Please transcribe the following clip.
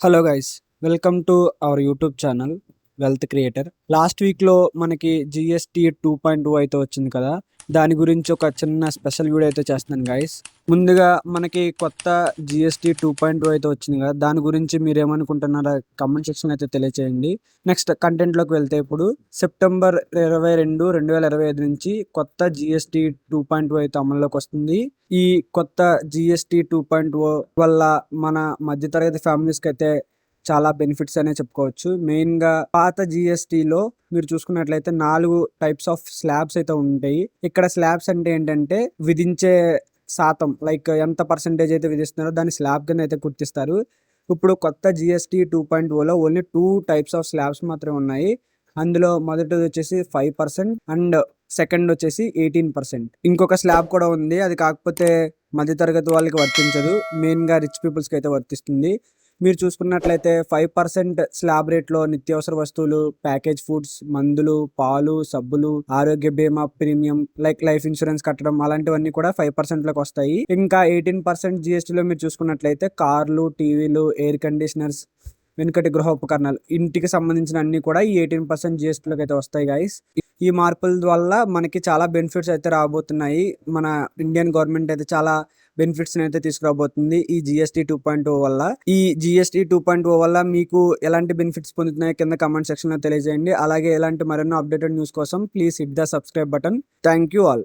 Hello guys, welcome to our YouTube channel wealth creator. Last వీక్లో మనకి GST 2.2 అయితే వచ్చింది కదా. దాని గురించి ఒక చిన్న స్పెషల్ వీడియో అయితే చేస్తున్నాను గైస్. ముందుగా మనకి కొత్త జిఎస్టీ 2.2 అయితే వచ్చింది కదా, దాని గురించి మీరు ఏమనుకుంటున్నారో కమెంట్ సెక్షన్ అయితే తెలియచేయండి. నెక్స్ట్ కంటెంట్లోకి వెళ్తే, ఇప్పుడు సెప్టెంబర్ 22, 2025 నుంచి కొత్త జిఎస్టీ 2.2 అయితే అమల్లోకి వస్తుంది. ఈ కొత్త జిఎస్టీ 2.0 వల్ల మన మధ్యతరగతి ఫ్యామిలీస్కి అయితే చాలా బెనిఫిట్స్ అనే చెప్పుకోవచ్చు. మెయిన్గా పాత జిఎస్టీలో మీరు చూసుకున్నట్లయితే 4 టైప్స్ ఆఫ్ స్లాబ్స్ అయితే ఉంటాయి. ఇక్కడ స్లాబ్స్ అంటే ఏంటంటే విధించే శాతం, లైక్ ఎంత పర్సెంటేజ్ అయితే విధిస్తున్నారో దాన్ని స్లాబ్ కింద అయితే గుర్తిస్తారు. ఇప్పుడు కొత్త జిఎస్టీ 2.0లో ఓన్లీ 2 టైప్స్ ఆఫ్ స్లాబ్స్ మాత్రమే ఉన్నాయి. అందులో మొదటిది వచ్చేసి 5% అండ్ సెకండ్ వచ్చేసి 18%. ఇంకొక స్లాబ్ కూడా ఉంది, అది కాకపోతే మధ్యతరగతి వాళ్ళకి వర్తించదు, మెయిన్గా రిచ్ పీపుల్స్కి అయితే వర్తిస్తుంది. మీరు చూసుకున్నట్లయితే 5% స్లాబ్ రేట్లో నిత్యావసర వస్తువులు, ప్యాకేజ్ ఫుడ్స్, మందులు, పాలు, సబ్బులు, ఆరోగ్య బీమా ప్రీమియం లైక్ లైఫ్ ఇన్సూరెన్స్ కట్టడం అలాంటివన్నీ కూడా 5%లోకి వస్తాయి. ఇంకా 18% జిఎస్టీలో మీరు చూసుకున్నట్లయితే కార్లు, టీవీలు, ఎయిర్ కండిషనర్స్, వెనుకటి గృహ ఉపకరణాలు, ఇంటికి సంబంధించిన అన్ని కూడా ఈ 18% జిఎస్టీలోకి అయితే వస్తాయి గైస్. ఈ మార్పుల వల్ల మనకి చాలా బెనిఫిట్స్ అయితే రాబోతున్నాయి. మన ఇండియన్ గవర్నమెంట్ అయితే చాలా బెనిఫిట్స్ అయితే తీసుకురాబోతుంది ఈ జిఎస్టీ 2.0 వల్ల. ఈ జిఎస్టీ 2.0 వల్ల మీకు ఎలాంటి బెనిఫిట్స్ పొందుతున్నాయో కింద కమెంట్ సెక్షన్ లో తెలియజేయండి. అలాగే ఎలాంటి మరెన్నో అప్డేటెడ్ న్యూస్ కోసం please hit the subscribe button. Thank you all.